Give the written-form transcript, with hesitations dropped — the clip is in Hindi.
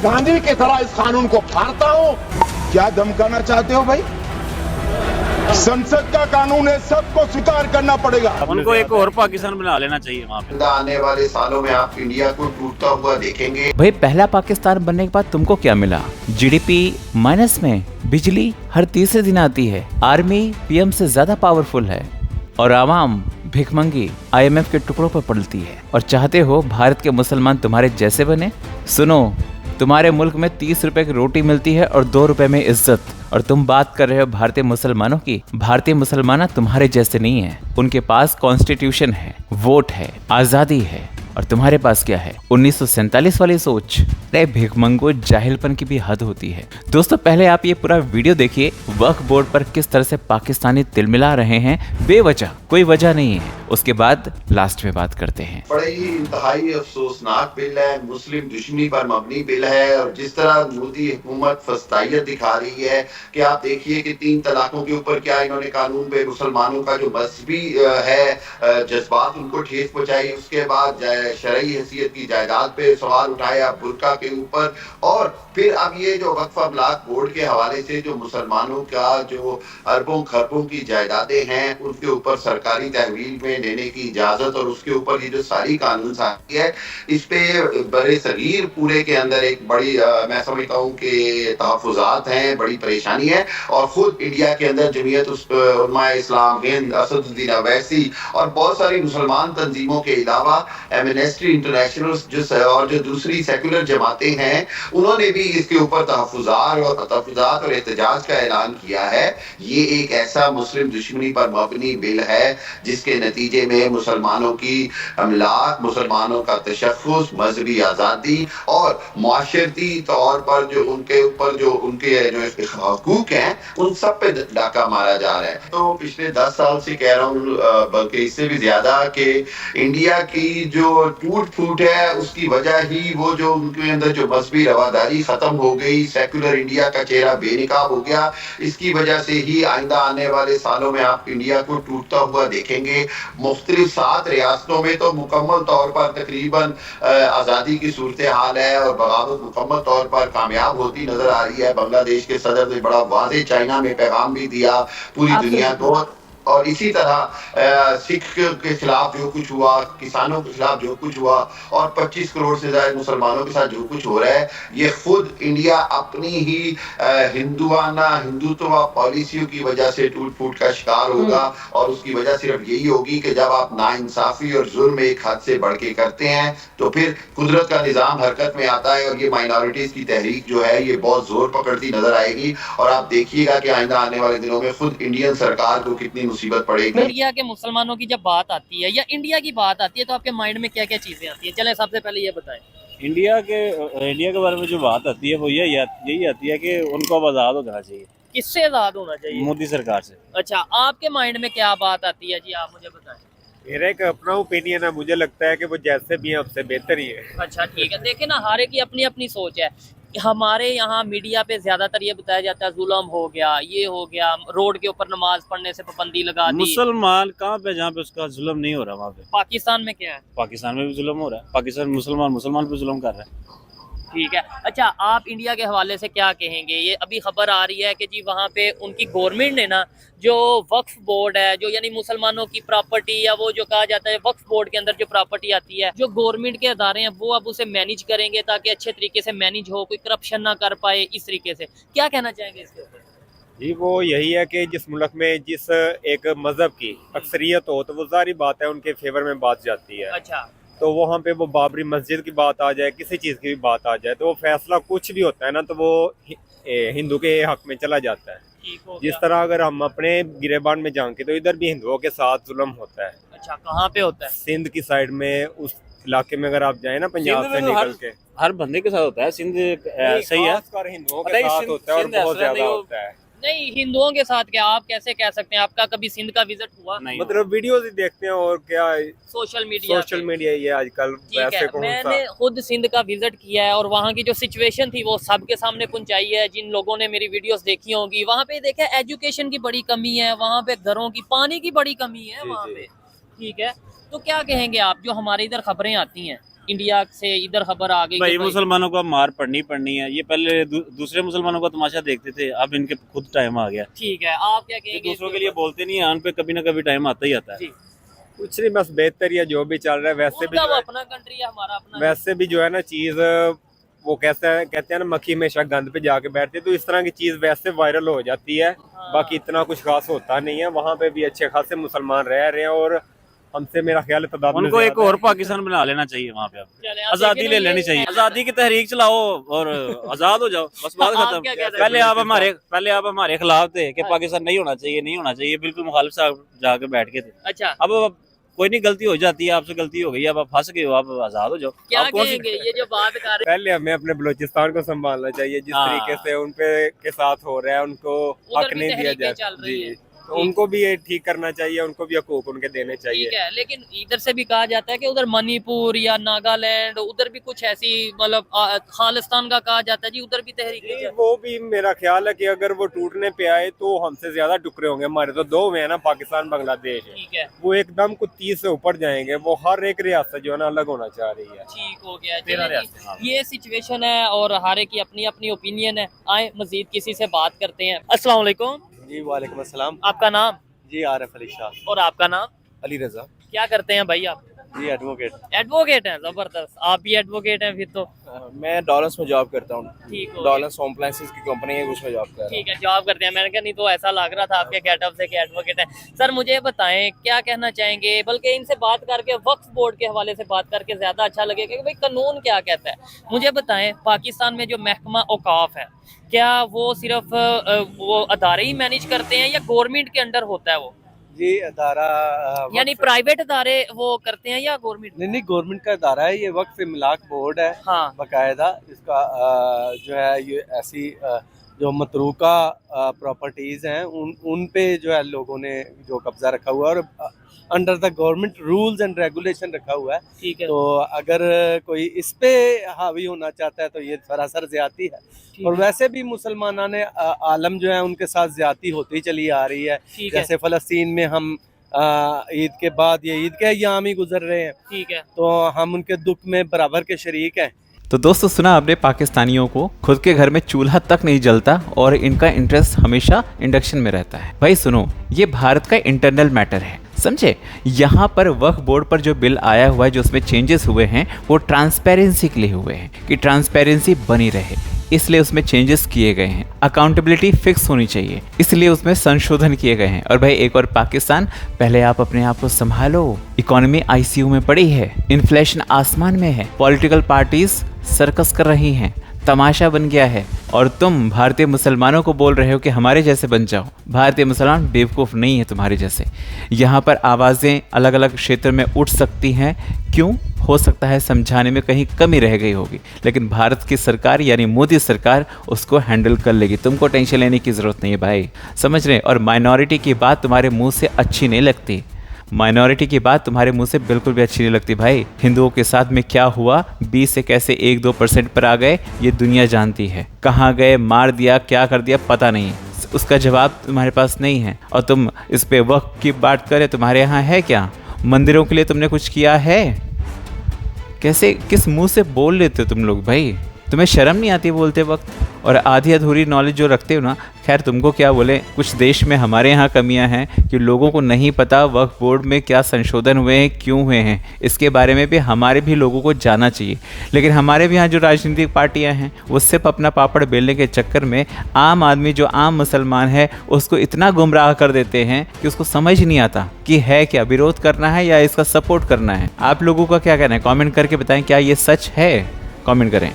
गांधी की तरह इस कानून को फाड़ता हूं। क्या धमकाना चाहते हो भाई? संसद का कानून है, सबको स्वीकार करना पड़ेगा। उनको एक और पाकिस्तान बना लेना चाहिए वहाँ पे। आने वाले सालों में आप इंडिया को टूटता हुआ देखेंगे। भाई पहला पाकिस्तान बनने के बाद तुमको क्या मिला? जीडीपी माइनस में, बिजली हर तीसरे दिन आती है, आर्मी पीएम से ज्यादा पावरफुल है और आवाम भिखमंगी आईएमएफ के टुकड़ों पर पड़ती है। और चाहते हो भारत के मुसलमान तुम्हारे जैसे बने? सुनो, तुम्हारे मुल्क में 30 रुपए की रोटी मिलती है और 2 रुपए में इज्जत, और तुम बात कर रहे हो भारतीय मुसलमानों की। भारतीय मुसलमान तुम्हारे जैसे नहीं है। उनके पास कॉन्स्टिट्यूशन है, वोट है, आजादी है, और तुम्हारे पास क्या है? 1947 वाली सोच। अरे भिखमंगो, जाहिलपन की भी हद होती है। दोस्तों पहले आप ये पूरा वीडियो देखिए, वक्फ बोर्ड पर किस तरह से पाकिस्तानी तिलमिला रहे हैं बेवजह, कोई वजह नहीं है। उसके बाद लास्ट में बात करते हैं। बड़े ही इंतहाई अफसोसनाक बिल है, मुस्लिम दुश्मनी पर मबनी बिल है। और जिस तरह मोदी हुकूमत फस्तायत दिखा रही है कि आप देखिए कि 3 तलाकों के ऊपर क्या इन्होंने कानून पे मुसलमानों का जो मजहबी है जज्बात उनको ठेस पहुंचाई। उसके बाद शरई हैसियत की जायदाद पे सवाल उठाया, बुर्का के ऊपर। और फिर अब ये जो वक्फ अमलाक बोर्ड के हवाले से जो मुसलमानों का जो अरबों खरबों की जायदादें हैं उनके ऊपर सरकारी तहवील में देने की इजाजत, और उसके ऊपर ये जो सारी कानून साजी है, इस पे बड़े सगीर पूरे के अंदर एक बड़ी मैं समझता हूँ कि तहफुजात हैं, बड़ी परेशानी है। और खुद इंडिया के अंदर जमीयत उलमा इस्लाम हिंद, असदुद्दीन अवैसी और बहुत सारी मुसलमान तंजीमों के अलावा एमनेस्टी इंटरनेशनल और जो दूसरी सेकुलर जमातें हैं, उन्होंने भी इसके ऊपर तहफुजात और एहतजाज का ऐलान किया है। ये एक ऐसा मुस्लिम दुश्मनी पर मबनी बिल है जिसके नतीजे में मुसलमानों की अमलाक, मुसलमानों का तशख्खुस, मजहबी आज़ादी और माशरती तौर पर जो उनके ऊपर जो हकूक हैं, उन सब पे डाका मारा जा रहा है। तो पिछले 10 साल से कह रहा हूँ, बल्कि इससे भी ज्यादा, कि इंडिया की जो टूट फूट है उसकी वजह ही वो जो उनके अंदर जो मजहबी रवादारी खत्म हो गई, सेकुलर इंडिया का चेहरा बेनकाब हो गया। इसकी वजह से ही आइंदा आने वाले सालों में आप इंडिया को टूटता हुआ देखेंगे। मुख्तलिफ 7 रियासतों में तो मुकम्मल तौर पर तकरीबन आज़ादी की सूरत हाल है और बगावत मुकम्मल तौर पर कामयाब होती नजर आ रही है। बांग्लादेश के सदर ने बड़ा वाज़ेह चाइना में पैगाम भी दिया पूरी दुनिया को। और इसी तरह सिख के खिलाफ जो कुछ हुआ, किसानों के खिलाफ जो कुछ हुआ, और 25 करोड़ से ज्यादा मुसलमानों के साथ जो कुछ हो रहा है, ये खुद इंडिया अपनी ही हिंदुत्व पॉलिसियों की वजह से टूट फूट का शिकार होगा। और उसकी वजह सिर्फ यही होगी कि जब आप नाइंसाफी और जुल्म एक हद से बढ़ के करते हैं तो फिर कुदरत का निजाम हरकत में आता है, और ये माइनॉरिटीज की तहरीक जो है ये बहुत जोर पकड़ती नजर आएगी। और आप देखिएगा कि आइंदा आने वाले दिनों में खुद इंडियन सरकार को कितनी मुसीबत पड़ेगी। इंडिया के मुसलमानों की जब बात आती है या इंडिया की बात आती है तो आपके माइंड में क्या क्या चीजें आती है? चले सबसे पहले ये बताएं। इंडिया के बारे में जो बात आती है वो यही आती है कि उनको आज़ाद हो जाना चाहिए। किससे आजाद होना चाहिए? मोदी सरकार से। अच्छा, आपके माइंड में क्या बात आती है जी, आप मुझे बताएं। मेरा एक अपना ओपिनियन है, मुझे लगता है कि वो जैसे भी है उससे बेहतर ही है। अच्छा ठीक है, देखिए ना, हर एक की अपनी अपनी सोच है। हमारे यहाँ मीडिया पे ज्यादातर ये बताया जाता है जुल्म हो गया, ये हो गया, रोड के ऊपर नमाज पढ़ने से पाबंदी लगा दी। मुसलमान कहाँ पे जहाँ पे उसका जुल्म नहीं हो रहा वहाँ पे? पाकिस्तान में क्या है? पाकिस्तान में भी जुल्म हो रहा है। पाकिस्तान मुसलमान पे जुल्म कर रहा है। ठीक है। अच्छा, आप इंडिया के हवाले से क्या कहेंगे? ये अभी खबर आ रही है कि जी वहाँ पे उनकी गवर्नमेंट ने ना, जो वक्फ बोर्ड है, जो यानी मुसलमानों की प्रॉपर्टी, या वो जो कहा जाता है वक्फ बोर्ड के अंदर जो प्रॉपर्टी आती है, जो गवर्नमेंट के अदारे हैं, वो अब उसे मैनेज करेंगे ताकि अच्छे तरीके से मैनेज हो, कोई करप्शन ना कर पाए, इस तरीके से। क्या कहना चाहेंगे इसके ऊपर? जी, वो यही है कि जिस मुल्क में जिस एक मजहब की अक्सरियत हो तो वो जारी बात है उनके फेवर में बात जाती है। अच्छा, तो वहाँ पे वो बाबरी मस्जिद की बात आ जाए, किसी चीज़ की भी बात आ जाए, तो वो फैसला कुछ भी होता है ना, तो वो हिंदू के हक में चला जाता है। ठीक हो जिस गया। तरह अगर हम अपने गिरेबान में जाएंगे तो इधर भी हिंदुओं के साथ जुल्म होता है। अच्छा, कहाँ पे होता है? सिंध की साइड में, उस इलाके में अगर आप जाए ना, पंजाब सिंध से में तो निकल के, हर बंदे के साथ होता है। सिंध सही है, खासकर हिंदुओं पता के है, साथ सिंध- होता है और सिंध बहुत ऐसा ज्यादा नहीं हो- होता है। नहीं, हिंदुओं के साथ क्या, आप कैसे कह सकते हैं? आपका कभी सिंध का विजिट हुआ? नहीं मतलब वीडियोस ही देखते हैं और क्या, सोशल मीडिया सोशल मीडिया ये आजकल ठीक वैसे है। कौन सा। मैंने खुद सिंध का विजिट किया है और वहाँ की जो सिचुएशन थी वो सबके सामने पहुंचाई है। जिन लोगों ने मेरी वीडियोस देखी होंगी, वहाँ पे देखा एजुकेशन की बड़ी कमी है, वहाँ पे घरों की, पानी की बड़ी कमी है वहाँ पे। ठीक है, तो क्या कहेंगे आप, जो हमारे इधर खबरें आती हैं इंडिया से इधर खबर आ गई भाई कि मुसलमानों को अब मार पड़नी है। ये पहले दूसरे मुसलमानों का तमाशा देखते थे, अब इनके खुद टाइम आ गया। ठीक है, आप क्या ये कहेंगे? दूसरों के लिए बोलते नहीं है, उन पे कभी ना कभी टाइम आता ही आता है। जी, कुछ नहीं, बस बेहतर या जो भी चल रहा है वैसे भी उनका जो वो है, अपना कंट्री है, हमारा अपना वैसे भी जो है ना चीज वो कहते हैं ना मक्खी हमेशा गंद पे जाके बैठती है, तो इस तरह की चीज वैसे वायरल हो जाती है। हाँ। बाकी इतना कुछ खास होता नहीं है। वहाँ पे भी अच्छे खासे मुसलमान रह रहे हैं और हमसे मेरा ख्याल है तादाद में उनको एक ज्यादा और है। पाकिस्तान बना लेना चाहिए वहाँ पे। अब चले, आप आजादी देखें ले ना, लेनी ये- चाहिए, आजादी की तहरीक चलाओ और आजाद हो जाओ, बस बात आप खत्म। क्या कहते हैं? पहले आप हमारे खिलाफ थे कि हाँ। पाकिस्तान नहीं होना चाहिए, बिल्कुल मुखालिफ साहब जाके बैठ के थे। अच्छा, अब कोई नहीं, गलती हो जाती है, आपसे गलती हो गई, अब आप फंस गए हो, आप आजाद हो जाओ। क्या आप कौन सी- कहेंगे ये जो बात कर रहे पहले हमें अपने बलूचिस्तान को संभालना चाहिए। जिस हाँ। तरीके से उनपे के साथ हो रहा है उनको उधर हक भी नहीं दिया तहरीकें चल जाता रही जी, हैं। तो उनको भी ये ठीक करना चाहिए, उनको भी हकूक उनके देने ठीक चाहिए। है, लेकिन इधर से भी कहा जाता है कि उधर मणिपुर या नागालैंड उधर भी कुछ ऐसी मतलब खालिस्तान का कहा जाता है जी, उधर भी तहरीकें जी, चल- वो भी मेरा ख्याल है कि अगर वो टूटने पे आए तो हमसे ज्यादा टुकड़े होंगे। हमारे तो दो हुए हैं ना, पाकिस्तान बांग्लादेश है। ठीक है, वो एकदम कुछ 30 से ऊपर जाएंगे। वो हर एक रियासत जो है ना अलग होना चाह रही है। ठीक हो गया। तेरह चलिए रियासतें, हाँ। जी, ये सिचुएशन है और हर एक की अपनी अपनी ओपिनियन है। आए मजीद किसी से बात करते हैं। अस्सलाम वालेकुम, जी वालेकुम अस्सलाम। आपका नाम जी आरिफ अली शाह। और आपका नाम? अली रजा। क्या करते हैं भाई आप? जी एडवोकेट। एडवोकेट हैं, जबरदस्त। आप भी एडवोकेट हैं फिर तो। मैं डॉलर्स में जॉब करता हूँ। ठीक हो डॉलर्स होम अप्लायंसेस की कंपनी है, उसमें जॉब कर रहा हूँ। ठीक है, जॉब करते हैं। मैंने कहा नहीं तो ऐसा लग रहा था आपके गेटअप से कि एडवोकेट हैं। सर मुझे बताएं क्या कहना चाहेंगे, बल्कि इनसे बात करके वक्फ बोर्ड के हवाले से बात करके ज़्यादा अच्छा लगेगा कि भाई कानून क्या कहता है। मुझे बताएं पाकिस्तान में जो महकमा औकाफ है, क्या वो सिर्फ वो अदारे ही मैनेज करते हैं या गवर्नमेंट के अंडर होता है वो? जी अदारा यानी प्राइवेट अदारे वो करते हैं या गवर्नमेंट? नहीं गवर्नमेंट का अदारा है ये। वक्फ इमलाक बोर्ड है हाँ, बाकायदा। इसका जो है ये ऐसी जो मतरूका प्रॉपर्टीज़ हैं उन पे जो है लोगों ने जो कब्जा रखा हुआ है और under the government rules and regulation रखा हुआ है। ठीक है, तो अगर कोई इस पे हावी होना चाहता है तो ये सरासर ज्यादती है। और वैसे भी मुसलमाना ने आलम जो है उनके साथ ज्यादती होती चली आ रही है। ठीक है, जैसे फ़लस्तीन में हम ईद के बाद ये ईद के अय्याम ही गुजर रहे हैं, ठीक है। तो हम उनके दुख में बराबर के शरीक हैं। तो दोस्तों सुना आपने पाकिस्तानियों को खुद के घर में चूल्हा तक नहीं जलता और इनका इंटरेस्ट हमेशा इंडक्शन में रहता है। भाई सुनो, ये भारत का इंटरनल मैटर है, समझे। यहाँ पर वक्फ बोर्ड पर जो बिल आया हुआ है, जो उसमें चेंजेस हुए हैं, वो ट्रांसपेरेंसी के लिए हुए हैं कि ट्रांसपेरेंसी बनी रहे, इसलिए उसमें चेंजेस किए गए हैं। अकाउंटेबिलिटी फिक्स होनी चाहिए, इसलिए उसमें संशोधन किए गए हैं। और भाई एक और पाकिस्तान, पहले आप अपने आप को संभालो। इकोनॉमी आईसीयू में पड़ी है, इन्फ्लेशन आसमान में है, पॉलिटिकल पार्टीज सर्कस कर रही हैं, तमाशा बन गया है, और तुम भारतीय मुसलमानों को बोल रहे हो कि हमारे जैसे बन जाओ। भारतीय मुसलमान बेवकूफ़ नहीं है तुम्हारे जैसे। यहाँ पर आवाज़ें अलग अलग क्षेत्र में उठ सकती हैं, क्यों हो सकता है समझाने में कहीं कमी रह गई होगी, लेकिन भारत की सरकार यानी मोदी सरकार उसको हैंडल कर लेगी। तुमको टेंशन लेने की ज़रूरत नहीं है भाई, समझ रहे। और माइनॉरिटी की बात तुम्हारे मुंह से अच्छी नहीं लगती, माइनॉरिटी की बात तुम्हारे मुंह से बिल्कुल भी अच्छी नहीं लगती भाई। हिंदुओं के साथ में क्या हुआ, 20 से कैसे 1-2% पर आ गए, ये दुनिया जानती है। कहाँ गए, मार दिया, क्या कर दिया, पता नहीं, उसका जवाब तुम्हारे पास नहीं है। और तुम इस पे वक्त की बात करें, तुम्हारे यहाँ है क्या? मंदिरों के लिए तुमने कुछ किया है? कैसे किस मुंह से बोल लेते हो तुम लोग भाई? तुम्हें शर्म नहीं आती बोलते वक्त? और आधी अधूरी नॉलेज जो रखते हो ना, खैर तुमको क्या बोले, कुछ देश में हमारे यहाँ कमियाँ हैं कि लोगों को नहीं पता वक्फ बोर्ड में क्या संशोधन हुए हैं, क्यों हुए हैं, इसके बारे में भी हमारे भी लोगों को जानना चाहिए। लेकिन हमारे भी यहाँ जो राजनीतिक पार्टियाँ हैं वो सिर्फ अपना पापड़ बेलने के चक्कर में आम आदमी जो आम मुसलमान है उसको इतना गुमराह कर देते हैं कि उसको समझ नहीं आता कि है क्या, विरोध करना है या इसका सपोर्ट करना है। आप लोगों का क्या कहना है, कॉमेंट करके बताएं, क्या ये सच है? कॉमेंट करें।